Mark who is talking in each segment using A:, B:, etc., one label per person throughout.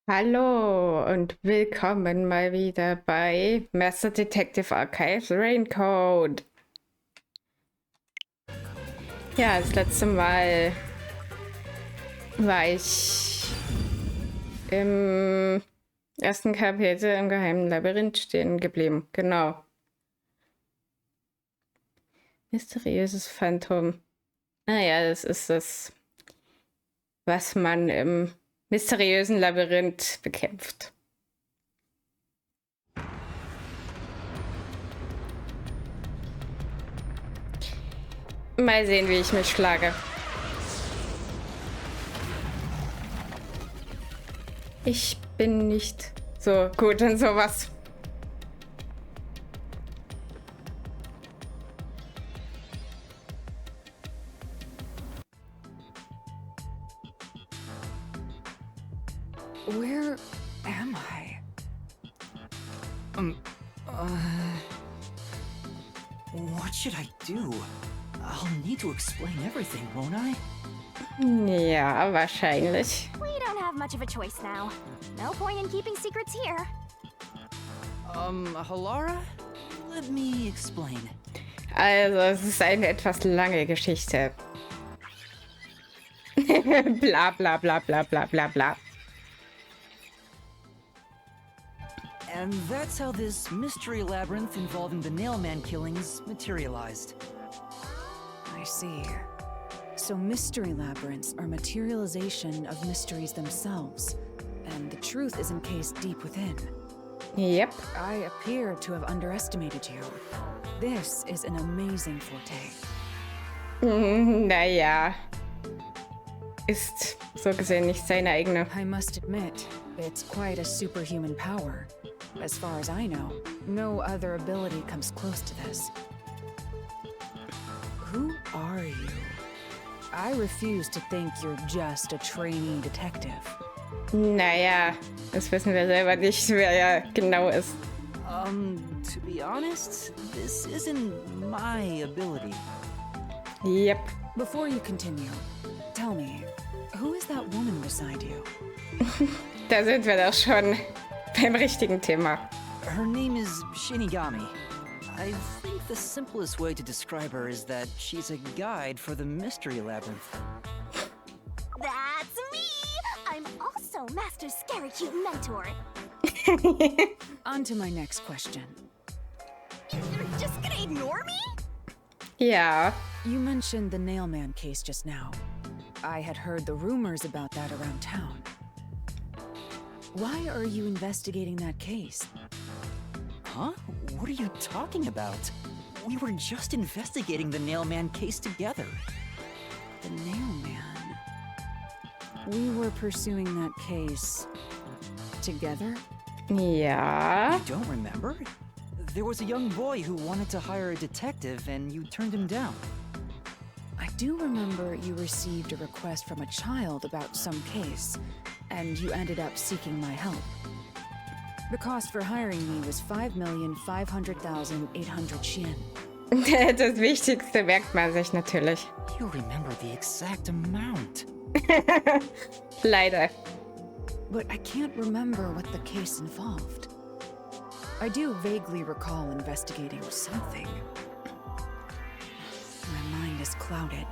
A: Hallo und willkommen mal wieder bei Master Detective Archives Raincoat. Ja, das letzte Mal war ich im ersten Kapitel im Geheimen Labyrinth stehen geblieben. Genau. Mysteriöses Phantom. Naja, das ist das, was man im mysteriösen Labyrinth bekämpft. Mal sehen, wie ich mich schlage. Ich bin nicht so gut in sowas.
B: Where am I?
C: What should I do? I'll need to explain everything, won't I?
A: Ja, wahrscheinlich.
D: We don't have much of a choice now. No point in keeping secrets here.
C: Halara? Let me explain.
A: Also, es ist eine etwas lange Geschichte. Bla bla bla bla bla bla bla.
C: And that's how this mystery labyrinth involving the Nailman killings materialized.
B: I see. So mystery labyrinths are materialization of mysteries themselves, and the truth is encased deep within.
A: Yep.
B: I appear to have underestimated you. This is an amazing forte.
A: Naja. Ist so gesehen nicht seine eigene.
B: I must admit, it's quite a superhuman power. As far as I know, no other ability comes close to this. Who are you? I refuse to think you're just a trainee detective.
A: Naja, das wissen wir selber nicht, wer er genau ist.
C: To be honest, this isn't my ability.
A: Yep.
B: Before you continue, tell me, who is that woman beside you?
A: Da sind wir doch schon beim richtigen Thema.
C: Her name is Shinigami. I think the simplest way to describe her is that she's a guide for the mystery labyrinth.
D: That's me! I'm also Master Scary Cute Mentor.
B: On to my next question.
D: You're just gonna ignore me?
A: Ja.
B: You mentioned the Nailman case just now. I had heard the rumors about that around town. Why are you investigating that case?
C: Huh? What are you talking about? We were just investigating the Nailman case together.
B: The Nailman. We were pursuing that case together?
A: Ja.
C: You don't remember? There was a young boy who wanted to hire a detective and you turned him down.
B: I do remember you received a request from a child about some case, and you ended up seeking my help. The cost for hiring me was 5,500,800 Yen.
A: Das Wichtigste merkt man sich natürlich.
C: You remember the exact amount.
A: Leider.
B: But I can't remember what the case involved. I do vaguely recall investigating something. My mind is clouded.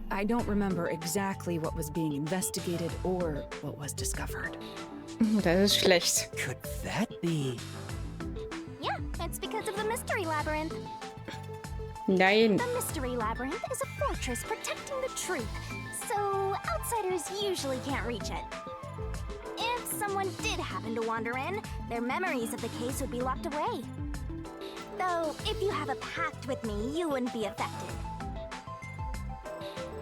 B: I don't remember exactly what was being investigated or what was discovered.
A: Das ist schlecht.
C: Could that be?
D: Yeah, it's because of the Mystery Labyrinth.
A: Nein.
D: The Mystery Labyrinth is a fortress protecting the truth, so outsiders usually can't reach it. If someone did happen to wander in, their memories of the case would be locked away. Though, if you have a pact with me, you wouldn't be affected.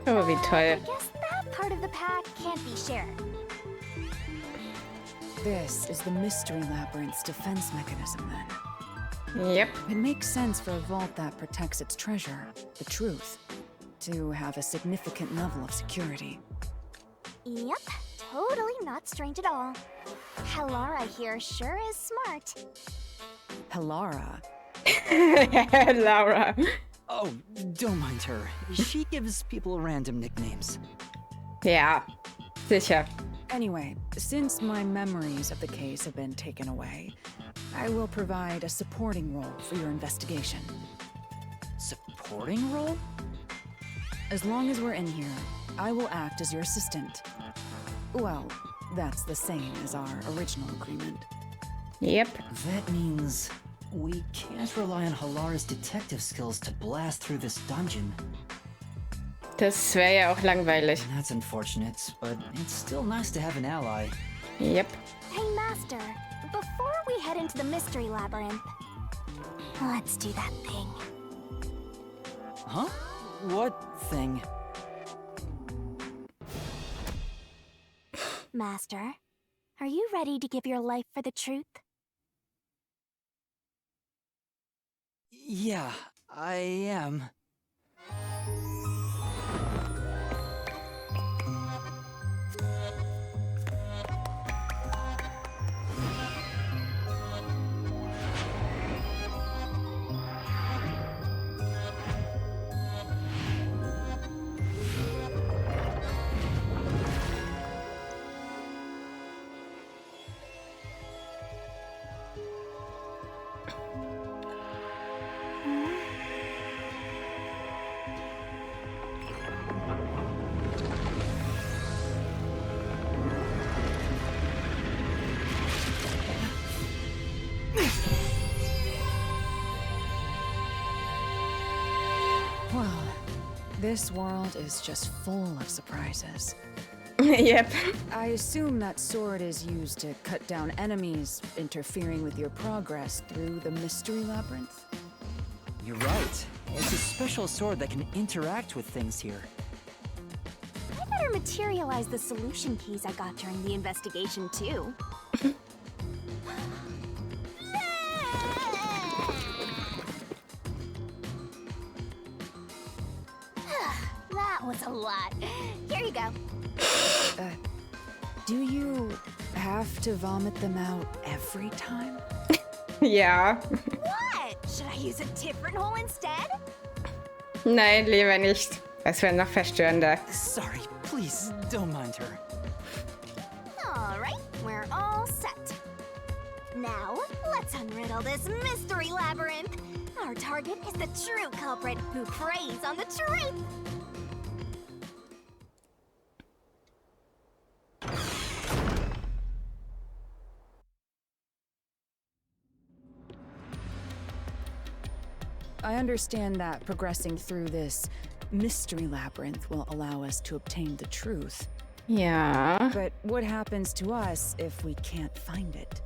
A: Oh, wie toll.
D: I guess that part of the pact can't be shared.
B: This is the Mystery Labyrinth's defense mechanism, then.
A: Yep.
B: It makes sense for a vault that protects its treasure, the truth, to have a significant level of security.
D: Yep, totally not strange at all. Halara here sure is smart.
B: Halara.
A: Laura.
C: Oh, don't mind her. She gives people random nicknames.
A: Ja, sicher.
B: Anyway, since my memories of the case have been taken away, I will provide a supporting role for your investigation.
C: Supporting role?
B: As long as we're in here, I will act as your assistant. Well, that's the same as our original agreement.
A: Yep.
C: That means we can't rely on Halara's detective skills to blast through this dungeon.
A: Das wäre ja auch langweilig.
C: That's unfortunate, but it's still nice to have an ally.
A: Yep.
D: Hey, Master, before we head into the mystery labyrinth, let's do that thing.
C: Huh? What thing?
D: Master, are you ready to give your life for the truth?
C: Yeah, I am.
B: Well, this world is just full of surprises.
A: Yep.
B: I assume that sword is used to cut down enemies interfering with your progress through the mystery labyrinth.
C: You're right. It's a special sword that can interact with things here.
D: I better materialize the solution keys I got during the investigation, too. That was a lot. Here you go.
B: Do you have to vomit them out every time?
A: Ja.
D: What? Should I use a different hole instead?
A: Nein, lieber nicht. Das wäre noch verstörender.
C: Sorry, please don't mind her.
D: Alright, we're all set. Now, let's unriddle this mystery labyrinth. Our target is the true culprit who preys on the truth.
B: I understand that progressing through this mystery labyrinth will allow us to obtain the truth.
A: Ja.
B: But what happens to us if we can't find it?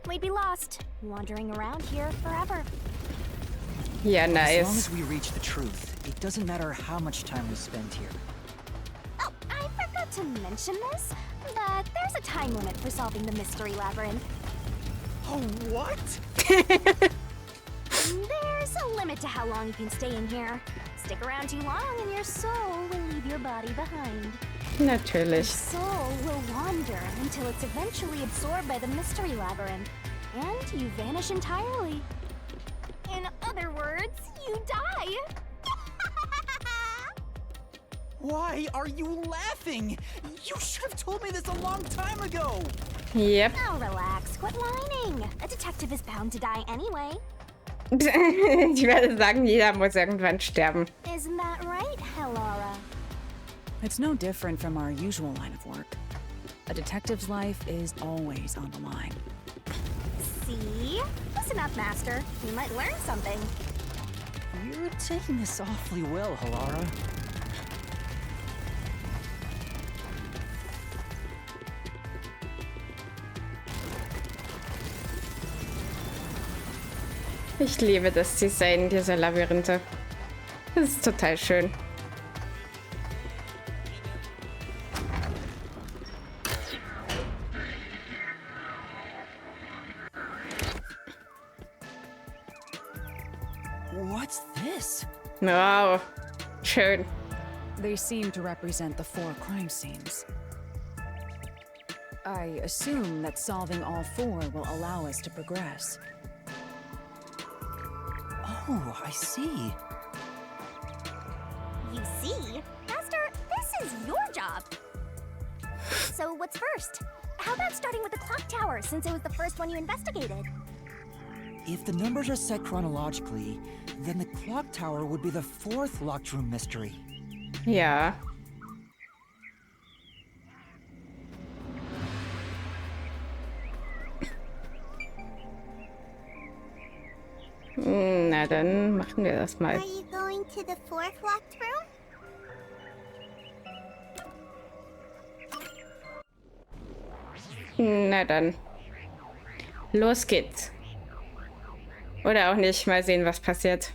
D: We'd be lost, wandering around here forever.
A: Ja,
C: As long
A: nice.
C: as we reach the truth, it doesn't matter how much time we spend here.
D: Oh, I forgot to mention this, but there's a time limit for solving the mystery labyrinth.
C: Oh, what?
D: There's a limit to how long you can stay in here. Stick around too long and your soul will leave your body behind. Your
A: Natürlich.
D: soul will wander until it's eventually absorbed by the mystery labyrinth, and you vanish entirely. In other words, you die.
C: Why are you laughing? You should have told me this a long time ago!
A: Yep.
D: Now relax, quit whining. A detective is bound to die anyway.
A: Ich werde sagen, jeder muss irgendwann sterben.
D: Isn't that right, Hallara?
B: It's no different from our usual line of work. A detective's life is always on the line.
D: See? Listen up, Master. You might learn something.
C: You're taking this awfully well, Hallara.
A: Ich liebe das Design dieser Labyrinthe. Das ist total schön.
C: What's this?
A: Wow. Schön.
B: They seem to represent the 4 crime scenes. I assume that solving all 4 will allow us to progress.
C: Oh, I see.
D: You see? Master, this is your job. So what's first? How about starting with the clock tower, since it was the first one you investigated?
C: If the numbers are set chronologically, then the clock tower would be the fourth locked room mystery.
A: Ja. Na, dann machen wir das mal.
D: Are you going to the fourth locked room?
A: Na dann. Los geht's. Oder auch nicht. Mal sehen, was passiert.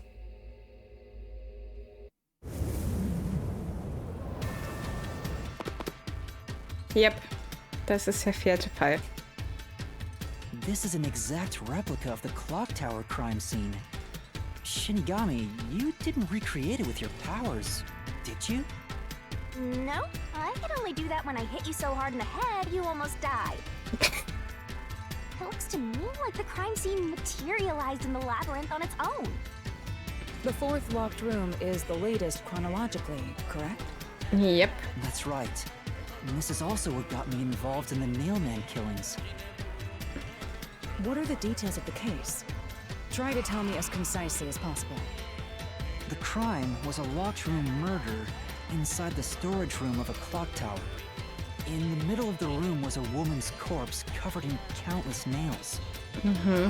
A: Yep. Das ist der vierte Fall.
C: This is an exact replica of the clock tower crime scene. Shinigami, you didn't recreate it with your powers, did you?
D: No, I could only do that when I hit you so hard in the head you almost died. It looks to me like the crime scene materialized in the labyrinth on its own.
B: The fourth locked room is the latest chronologically, correct?
A: Yep.
C: That's right. And this is also what got me involved in the Nailman killings.
B: What are the details of the case? Try to tell me as concisely as possible.
C: The crime was a locked room murder inside the storage room of a clock tower. In the middle of the room was a woman's corpse covered in countless nails.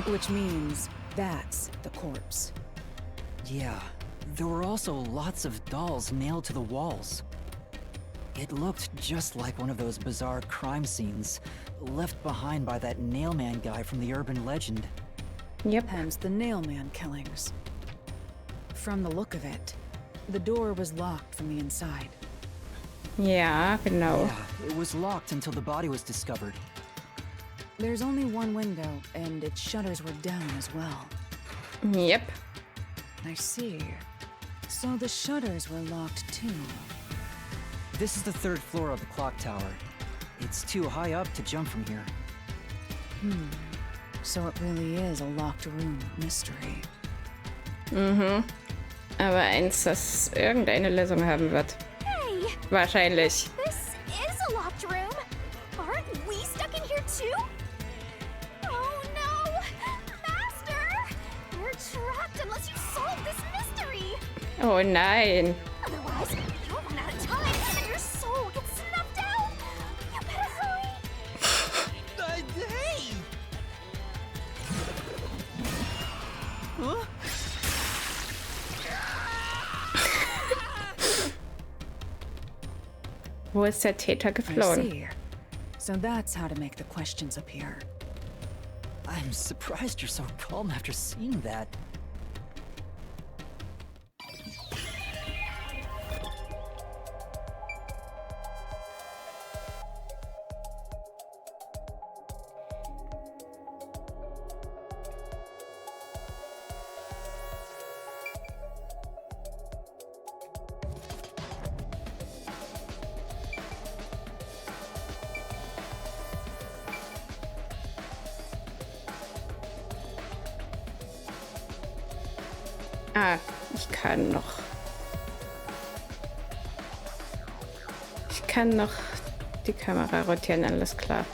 B: Which means that's the corpse.
C: Yeah, there were also lots of dolls nailed to the walls. It looked just like one of those bizarre crime scenes left behind by that Nailman guy from the urban legend.
A: Yep.
B: Hence the Nailman killings. From the look of it, the door was locked from the inside.
A: Ja, genau.
C: Yeah, it was locked until the body was discovered.
B: There's only one window, and its shutters were down as well.
A: Yep.
B: I see. So the shutters were locked too.
C: This is the third floor of the clock tower. It's too high up to jump from here.
B: So it really is a locked room mystery.
A: Aber eins, das irgendeine Lösung haben wird.
D: Hey,
A: Wahrscheinlich.
D: this is a locked room. Aren't we stuck in here too? Oh no! Master! We're trapped unless you solve this mystery!
A: Oh nein.
D: Otherwise, you'll run out of time and your soul gets snuffed out! You better hurry!
C: Hey! Huh?
A: Wo ist der Täter
B: I
A: geflohen?
B: see. So that's how to make the questions appear.
C: I'm surprised you're so calm after seeing that.
A: Ah, ich kann noch. Ich kann noch die Kamera rotieren, alles klar.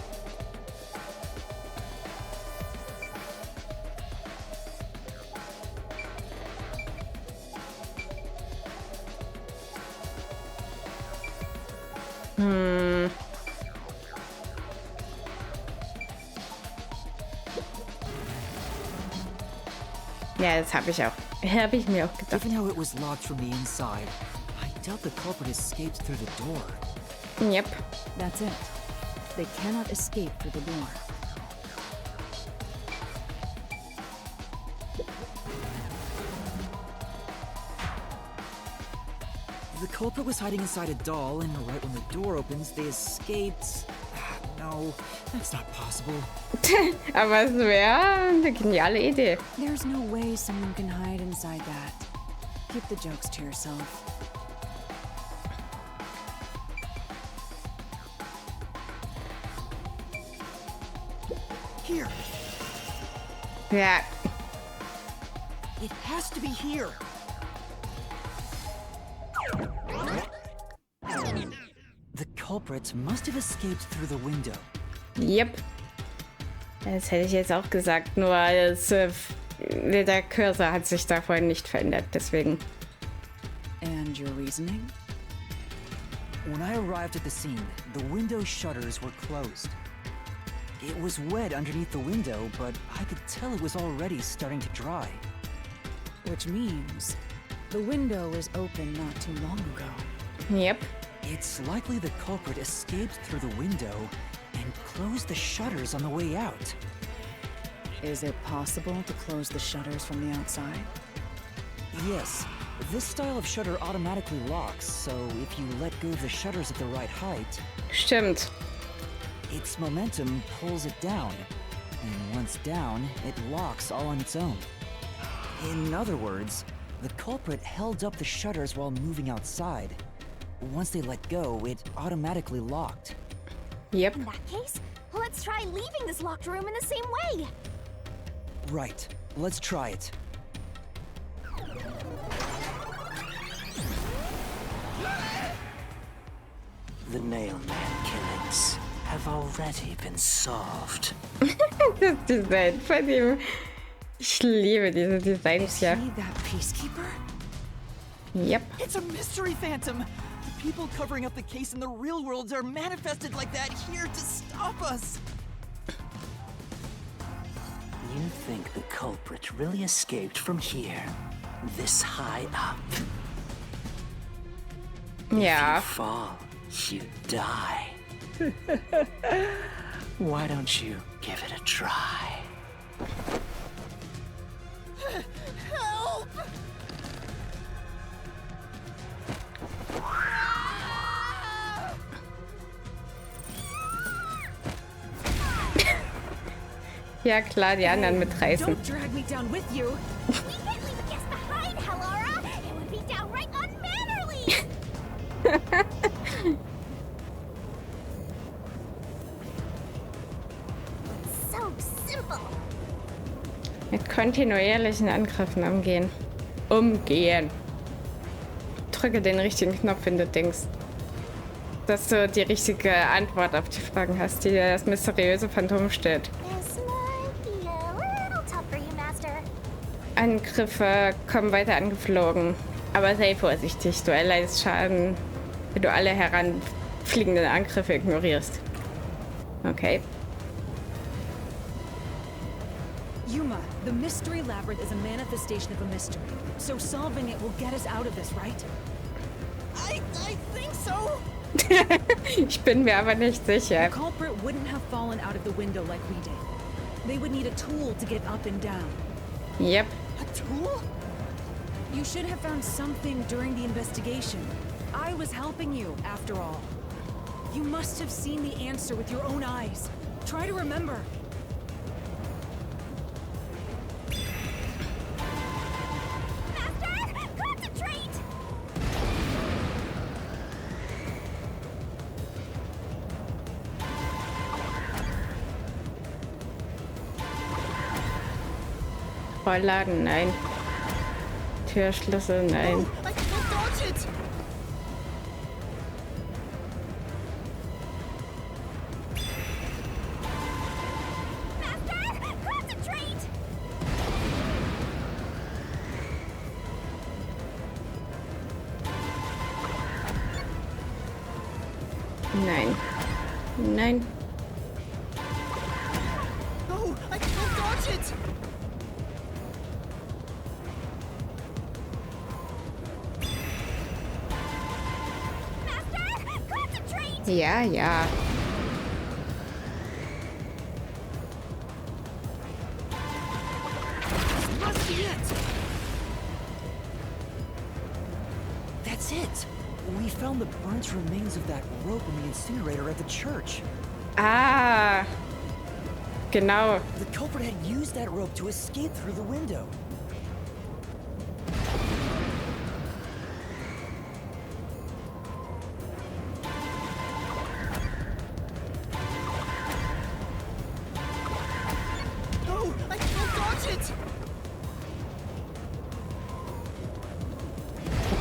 A: Ja, das habe ich auch. Habe ich mir auch gedacht.
C: Given how it was locked from the inside, I doubt the culprit escaped through the door.
A: Yep.
B: That's it. They cannot escape through the door.
C: The culprit was hiding inside a doll, and right when the door opens, they escaped. No, that's not possible.
A: Aber es wäre eine geniale Idee.
B: There's no way someone can hide inside that. Keep the jokes to yourself.
C: Here,
A: Ja.
C: it has to be here. The culprit must have escaped through the window.
A: Yep. Das hätte ich jetzt auch gesagt, nur der Cursor hat sich da vorhin nicht verändert, deswegen.
B: And your reasoning?
C: When I arrived at the scene, the window shutters were closed. It was wet underneath the window, but I could tell it was already starting to dry.
B: Which means the window was open not too long ago.
A: Yep.
C: It's likely the culprit escaped through the window and closed the shutters on the way out.
B: Is it possible to close the shutters from the outside?
C: Yes, this style of shutter automatically locks, so if you let go of the shutters at the right height,
A: Stimmt.
C: its momentum pulls it down. And once down, it locks all on its own. In other words, the culprit held up the shutters while moving outside. Once they let go, it automatically locked.
A: Yep.
D: In that case, let's try leaving this locked room in the same way.
C: Right, let's try it.
E: The Nailman killings have already been solved.
A: Das Design von ihm. Ich liebe diese Designs
B: Is
A: hier.
B: he that peacekeeper?
A: Yep.
C: It's a mystery phantom! The people covering up the case in the real world are manifested like that here to stop us!
E: You think the culprit really escaped from here, this high up?
A: Ja.
E: You fall, you die. Why don't you give it a try?
C: Help!
A: Ja klar, die anderen mitreißen.
B: Don't drag me down with you.
D: We can't leave a guest behind, Hallara! It would be downright unmannerly! So simple.
A: Mit kontinuierlichen Angriffen umgehen. Umgehen. Drücke den richtigen Knopf, wenn du denkst, dass du die richtige Antwort auf die Fragen hast, die dir das mysteriöse Phantom stellt.
D: This might be a little tough for you, Master.
A: Angriffe kommen weiter angeflogen. Aber sei vorsichtig, du erleidest Schaden, wenn du alle heranfliegenden Angriffe ignorierst. Okay.
B: Yuma, the mystery labyrinth is a manifestation of a mystery. So solving it will get us out of this, right?
C: I think so!
A: Ich bin mir aber nicht sicher.
B: The culprit wouldn't have fallen out of the window like we did. They would need a tool to get up and down.
A: Yep.
C: A tool?
B: You should have found something during the investigation. I was helping you, after all. You must have seen the answer with your own eyes. Try to remember.
D: Master, concentrate!
A: Rollladen, nein. Türschlüssel, nein.
C: I can't dodge it!
D: Master, concentrate!
A: Nein. Nein.
C: No, I can't dodge it!
D: Master, concentrate!
A: Ja, ja.
C: Must be it! That's it! We found the burnt remains of that rope in the incinerator at the church.
A: Ah. Genau.
C: The culprit had used that rope to escape through the window. No, I can't dodge it!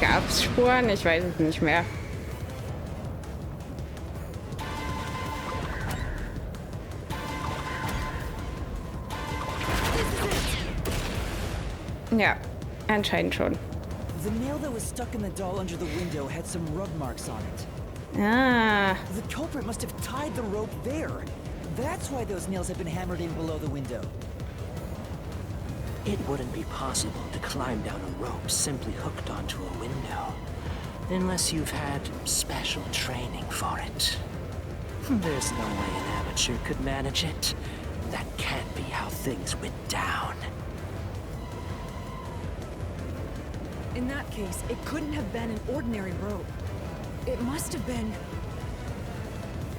A: Gab's Spuren? Ich weiß es nicht mehr. Ja, anscheinend schon.
C: The nail that was stuck in the doll under the window had some rub marks on it.
A: Ah,
C: The culprit must have tied the rope there. That's why those nails have been hammered in below the window.
E: It wouldn't be possible to climb down a rope simply hooked onto a window, unless you've had special training for it. There's no way an amateur could manage it. That can't be how things went down.
B: In that case, it couldn't have been an ordinary rope. It must have been...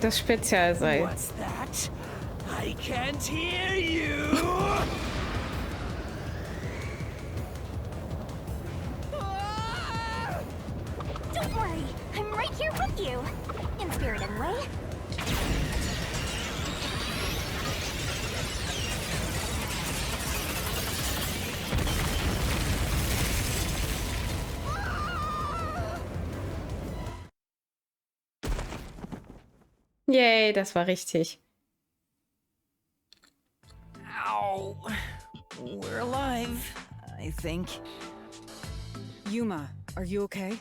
A: das Spezialseil.
E: What's that? I can't hear you!
D: Don't worry, I'm right here with you. In spirit anyway.
A: Yay, das war richtig.
C: Ow. We're alive, I think.
B: Yuma, are you okay?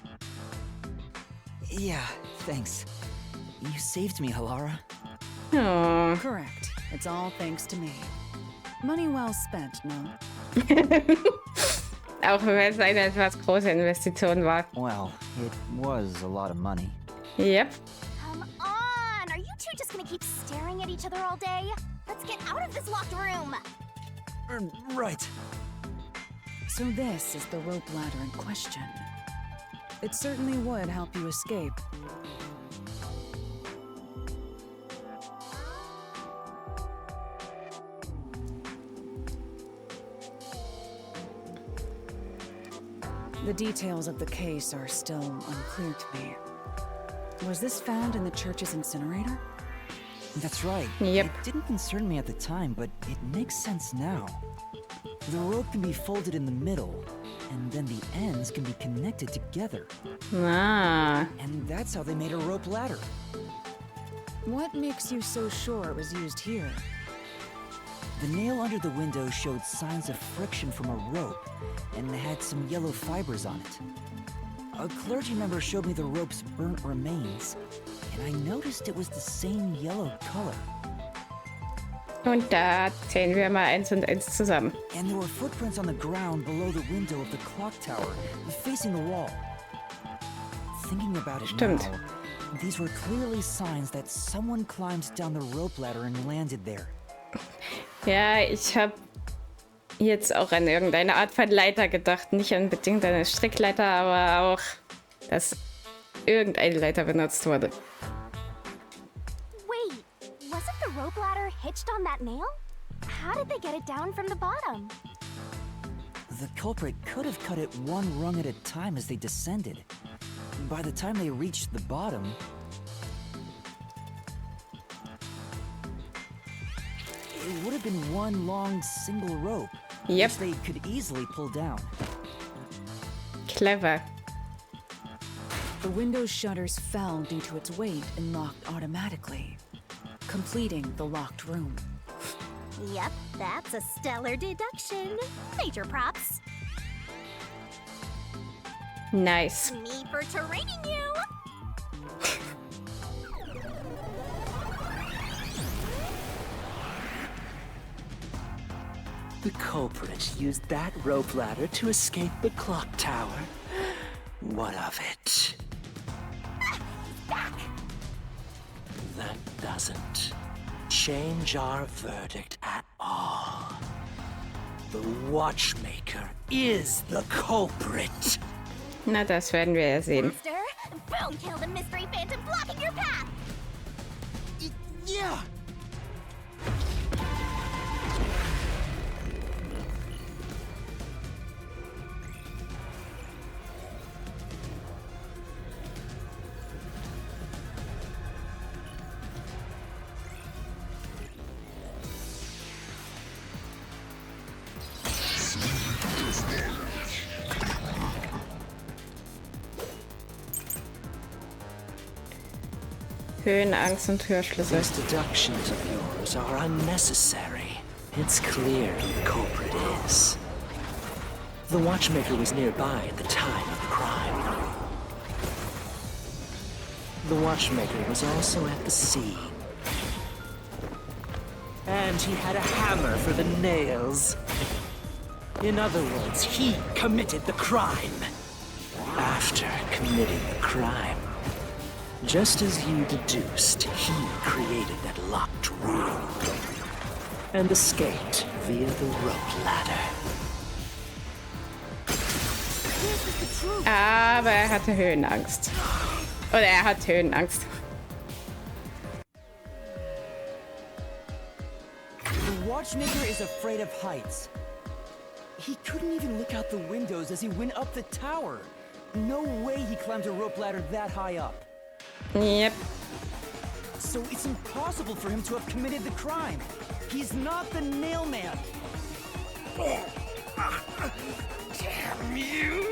C: Yeah, thanks. You saved me, Halara.
A: Oh.
B: Correct. It's all thanks to me. Money well spent, no?
A: Auch wenn es eine etwas große Investition war.
C: Well, it was a lot of money.
A: Yep.
D: Come on! Are you two just gonna keep staring at each other all day? Let's get out of this locked room!
C: Right.
B: So this is the rope ladder in question. It certainly would help you escape. The details of the case are still unclear to me. Was this found in the church's incinerator?
C: That's right.
A: Yep.
C: It didn't concern me at the time, but it makes sense now. The rope can be folded in the middle, and then the ends can be connected together.
A: Ah.
C: And that's how they made a rope ladder.
B: What makes you so sure it was used here?
C: The nail under the window showed signs of friction from a rope, and had some yellow fibers on it. A clergy member showed me the rope's burnt remains, and I noticed it was the same yellow color.
A: Und da zählen wir mal 1 und 1 zusammen.
C: And there were footprints on the ground below the window of the clock tower, facing the wall. Thinking about it
A: Stimmt.
C: now, these were clearly signs that someone climbed down the rope ladder and landed there.
A: Ja, ich habe jetzt auch an irgendeine Art von Leiter gedacht. Nicht unbedingt eine Strickleiter, aber auch, dass irgendeine Leiter benutzt wurde.
D: Wait, wasn't the rope ladder hitched on that nail? How did they get it down from the bottom?
C: The culprit could have cut it one rung at a time as they descended. By the time they reached the bottom, it would have been one long single rope,
A: Yep.
C: which they could easily pull down.
A: Clever.
B: The window's shutters fell due to its weight and locked automatically, completing the locked room.
D: Yep, that's a stellar deduction. Major props.
A: Nice.
D: Me for training you.
E: The culprit used that rope ladder to escape the clock tower. What of it?
D: Back.
E: That doesn't change our verdict at all. The watchmaker is the culprit.
A: Na, das werden wir ja sehen.
D: Master, boom, kill the mystery phantom blocking your path.
C: Yeah!
A: Höhenangst und Hörschlüssel.
E: Those deductions of yours are unnecessary. It's clear who the culprit is. The watchmaker was nearby at the time of the crime. The watchmaker was also at the scene. And he had a hammer for the nails. In other words, he committed the crime. After committing the crime, just as you deduced, he created that locked room and escaped via the rope ladder.
A: Aber er hatte Höhenangst. Oder er hat Höhenangst.
C: The watchmaker is afraid of heights. He couldn't even look out the windows as he went up the tower. No way he climbed a rope ladder that high up.
A: Yep.
C: So it's impossible for him to have committed the crime. He's not the nail man.
E: Damn you!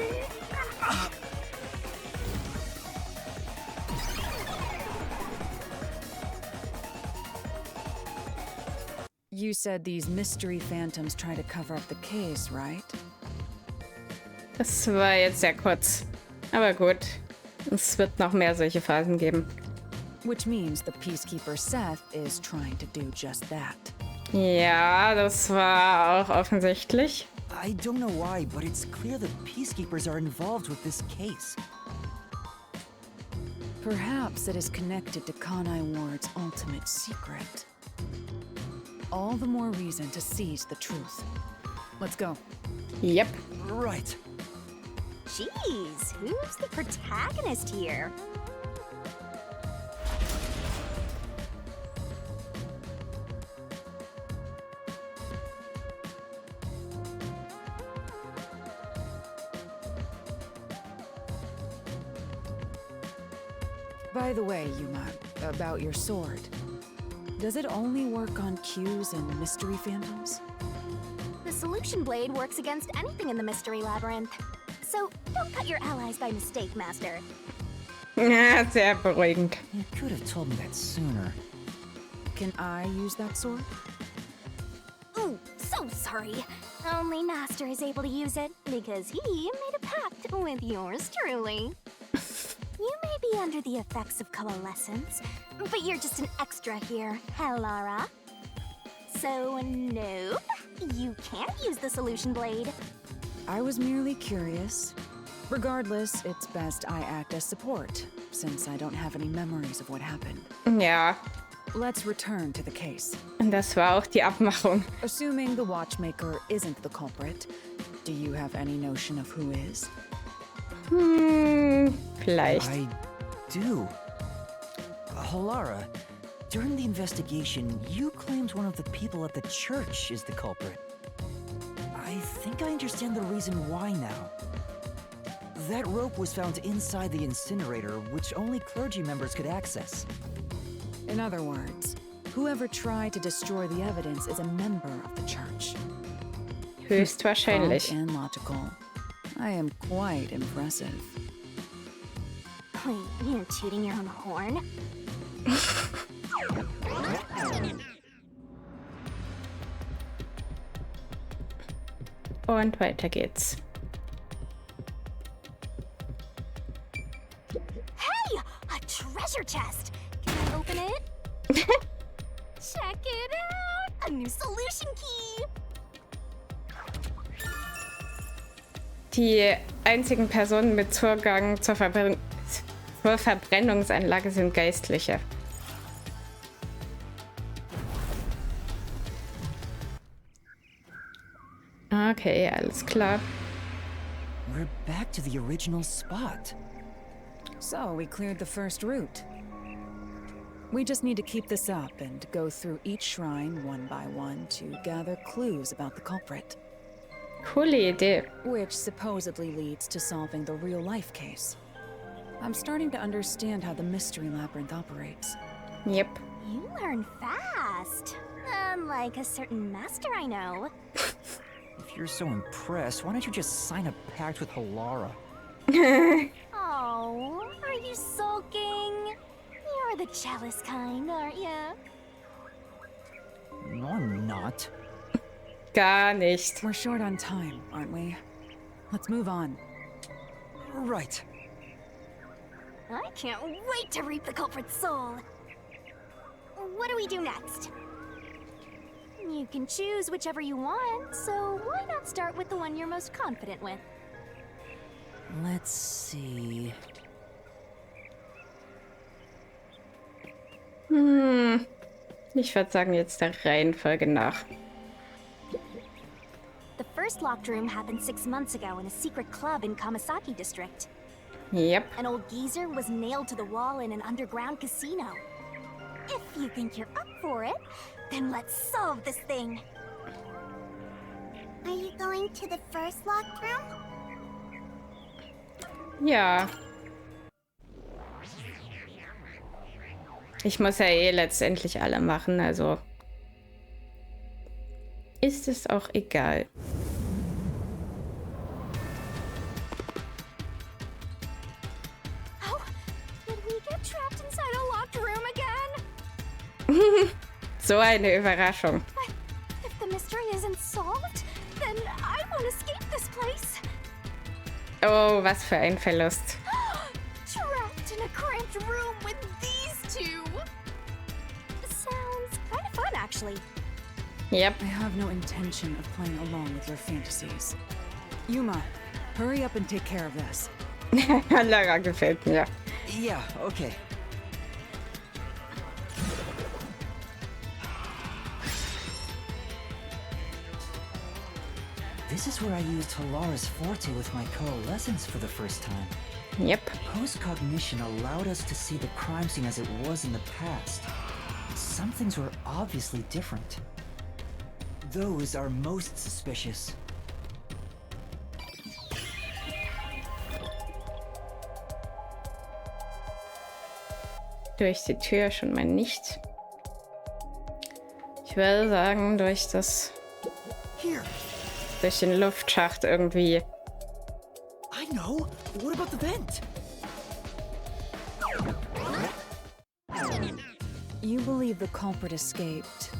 B: You said these mystery phantoms try to cover up the case, right?
A: Das war jetzt sehr kurz. Aber gut. Es wird noch mehr solche Phasen geben.
B: Which means the peacekeeper Seth is trying to do just that.
A: Ja, das war auch offensichtlich.
C: I don't know why, but it's clear the peacekeepers are involved with this case.
B: Perhaps it is connected to Kanai Ward's ultimate secret. All the more reason to seize the truth. Let's go.
A: Yep.
C: Right.
D: Jeez, who's the protagonist here?
B: By the way, Yuma, about your sword. Does it only work on cues and mystery phantoms?
D: The solution blade works against anything in the mystery labyrinth. So don't cut your allies by mistake, Master.
A: Ja, sehr beruhigend.
C: You could have told me that sooner.
B: Can I use that sword?
D: Ooh, so sorry. Only Master is able to use it because he made a pact with yours truly. You may be under the effects of coalescence, but you're just an extra here, Hellara. So, nope, you can't use the solution blade.
B: I was merely curious. Regardless, it's best I act as support, since I don't have any memories of what happened.
A: Ja,
B: Let's return to the case.
A: und das war auch die Abmachung.
B: Assuming the watchmaker isn't the culprit, do you have any notion of who is?
A: Vielleicht.
C: I do. Halara, during the investigation, you claimed one of the people at the church is the culprit. I think I understand the reason why now. That rope was found inside the incinerator, which only clergy members could access.
B: In other words, whoever tried to destroy the evidence is a member of the church.
A: Höchstwahrscheinlich.
B: Prompt and logical. I am quite impressive.
D: Wait, you're tooting your own horn?
A: Und weiter geht's.
D: Hey! A treasure chest! Can I open it? Check it out! A new solution key!
A: Die einzigen Personen mit Zugang zur Verbrennungsanlage sind Geistliche. Okay, alles klar.
C: We're back to the original spot.
B: So, we cleared the first route. We just need to keep this up and go through each shrine one by one to gather clues about the culprit.
A: Coole Idee.
B: Which supposedly leads to solving the real-life case. I'm starting to understand how the mystery labyrinth operates.
A: Yep.
D: You learn fast. Unlike a certain master I know.
C: If you're so impressed, why don't you just sign a pact with Halara?
D: Oh, are you sulking? You're the jealous kind, aren't you?
C: No, I'm not.
A: Gar nicht.
B: We're short on time, aren't we? Let's move on.
C: Right.
D: I can't wait to reap the culprit's soul. What do we do next? You can choose whichever you want, so why not start with the one you're most confident with?
C: Let's see.
A: Ich würde sagen, jetzt der Reihenfolge nach.
D: The first locked room happened 6 months ago in a secret club in Kamasaki district.
A: Yep.
D: An old geezer was nailed to the wall in an underground casino. If you think you're up for it, then let's solve this thing. Are you going to the first locked room?
A: Ja. Ich muss ja eh letztendlich alle machen, also ist es auch egal.
D: Oh, did we get trapped inside a locked room again?
A: So eine Überraschung.
D: If the mystery isn't solved, then I won't escape this place.
A: Oh, was für ein Verlust.
D: Trapped in a cramped room with these two. Sounds kind of fun, actually.
A: Yep.
B: I have no intention of playing along with your fantasies. Yuma, hurry up and take care of this.
A: Lara gefällt mir.
C: Yeah, okay. This is where I used Halara's forte with my coalescence for the first time.
A: Yep.
C: Post-cognition allowed us to see the crime scene as it was in the past. Some things were obviously different. Those are most suspicious.
A: Durch die Tür schon mal nicht. Ich würde sagen, durch den Luftschacht irgendwie.
C: I know. What about the vent?
B: You believe the culprit escaped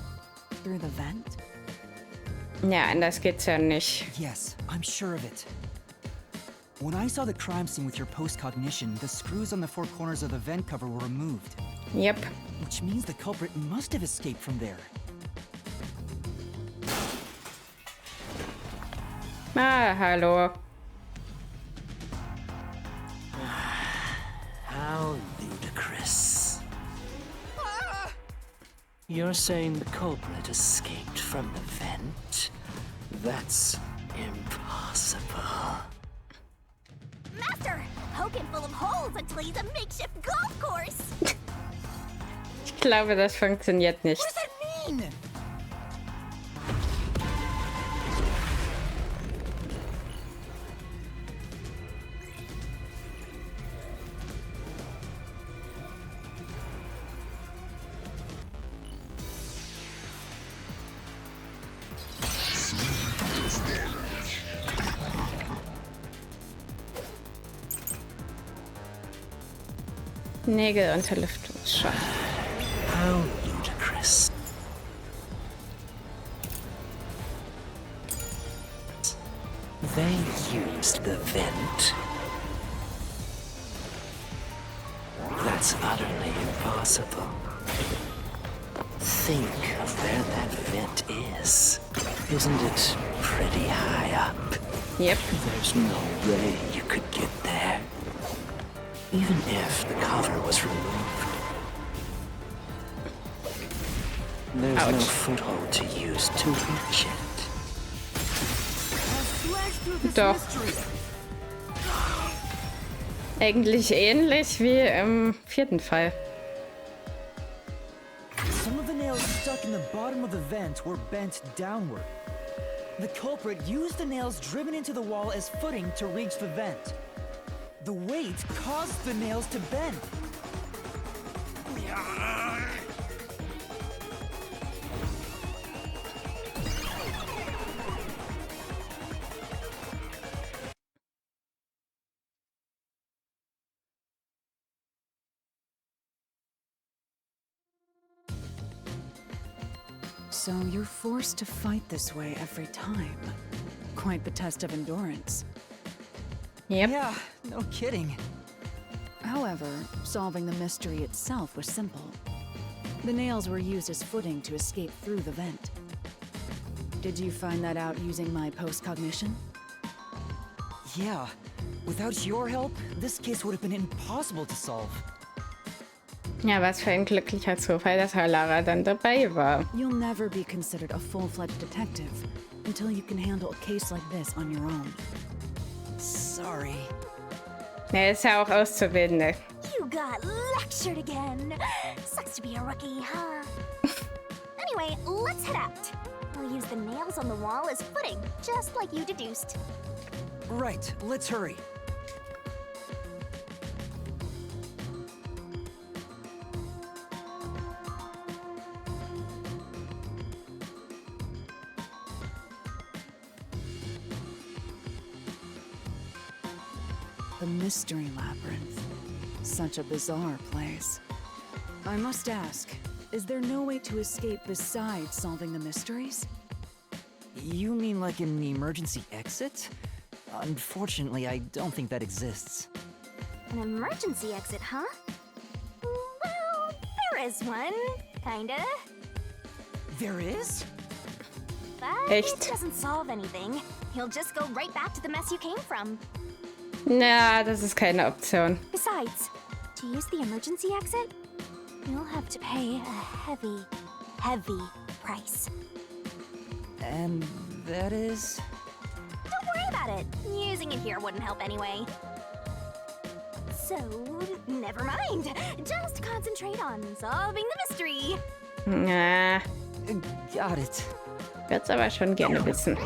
B: through the vent?
A: Ja, anders geht's ja nicht.
C: Yes, I'm sure of it. When I saw the crime scene with your post-cognition, the screws on the 4 corners of the vent cover were removed.
A: Yep.
C: Which means the culprit must have escaped from there.
A: Ah, hallo.
E: How ludicrous. You're saying the culprit escaped from the vent? That's impossible.
D: Master, poke it full of holes until he's a makeshift golf course.
A: Ich glaube, das funktioniert nicht.
C: What does that mean?
A: Nägel unter Lüftungsschacht.
E: How ludicrous. They used the vent. That's utterly impossible. Think of where that vent is. Isn't it pretty high up?
A: Yep.
E: There's no way you could get there. Even if the cover was removed. There's no
A: Ouch.
E: foothold to use to reach it.
A: Doch. Eigentlich ähnlich wie im 4. Fall.
C: Some of the nails stuck in the bottom of the vent were bent downward. The culprit used the nails driven into the wall as footing to reach the vent. The weight caused the nails to bend.
B: So you're forced to fight this way every time. Quite the test of endurance.
A: Yep.
C: Yeah, no kidding.
B: However, solving the mystery itself was simple. The nails were used as footing to escape through the vent. Did you find that out using my postcognition?
C: Yeah, without your help, this case would have been impossible to solve.
A: Ja, was für ein glücklicher Zufall, dass Lara dann dabei war.
B: You'll never be considered a full-fledged detective until you can handle a case like this on your own.
C: Sorry.
A: Er ist ja auch Auszubildende.
D: You got lectured again. Sucks to be a rookie, huh? Anyway, let's head out. We'll use the nails on the wall as footing, just like you deduced.
C: Right, let's hurry.
B: The Mystery Labyrinth. Such a bizarre place. I must ask, is there no way to escape besides solving the mysteries?
C: You mean like an emergency exit? Unfortunately, I don't think that exists.
D: An emergency exit, huh? Well, there is one, kinda.
C: There is?
D: But
A: Echt?
D: it doesn't solve anything. You'll just go right back to the mess you came from.
A: Na, das ist keine Option.
D: Besides, to use the emergency exit, you'll have to pay a heavy, heavy price.
C: And that is?
D: Don't worry about it. Using it here wouldn't help anyway. So, never mind. Just concentrate on solving the mystery.
A: Na,
C: Got it.
A: wird's aber schon gerne wissen.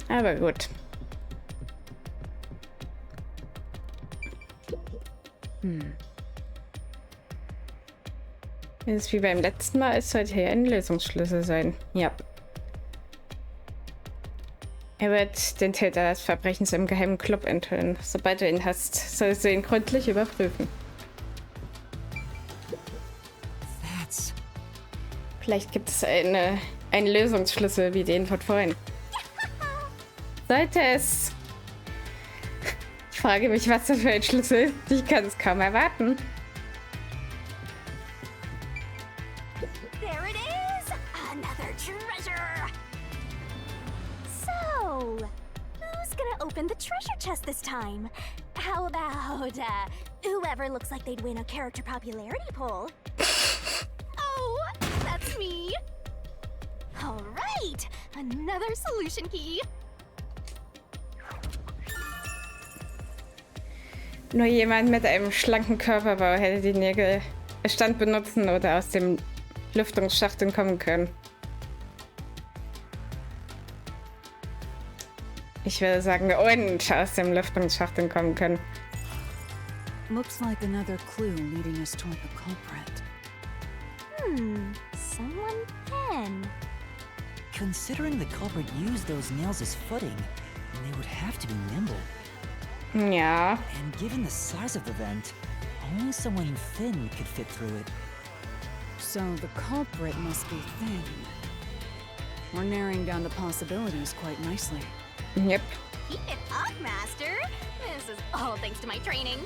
A: Aber gut. Das ist wie beim letzten Mal, es sollte hier ein Lösungsschlüssel sein. Ja. Er wird den Täter des Verbrechens im geheimen Club enthüllen. Sobald du ihn hast, sollst du ihn gründlich überprüfen.
C: That's...
A: Vielleicht gibt es einen Lösungsschlüssel wie den von vorhin. Sollte es... Ich frage mich, was das für ein Schlüssel? Ich kann es kaum erwarten.
D: There it is! Another treasure! So, who's gonna open the treasure chest this time? How about, whoever looks like they'd win a character popularity poll? Oh, that's me! Alright, another solution key!
A: Nur jemand mit einem schlanken Körperbau hätte die Nägel Stand benutzen oder aus dem Lüftungsschacht entkommen können. Ich würde sagen, und aus dem Lüftungsschacht entkommen können.
B: Looks like another clue leading us toward the culprit.
D: Someone can.
C: Considering the culprit used those nails as footing, they would have to be nimble.
A: Ja.
C: And given the size of the vent, only someone thin could fit through it.
B: So the culprit must be thin. We're narrowing down the possibilities quite nicely.
A: Yep.
D: Keep it up, Master! This is all thanks to my training.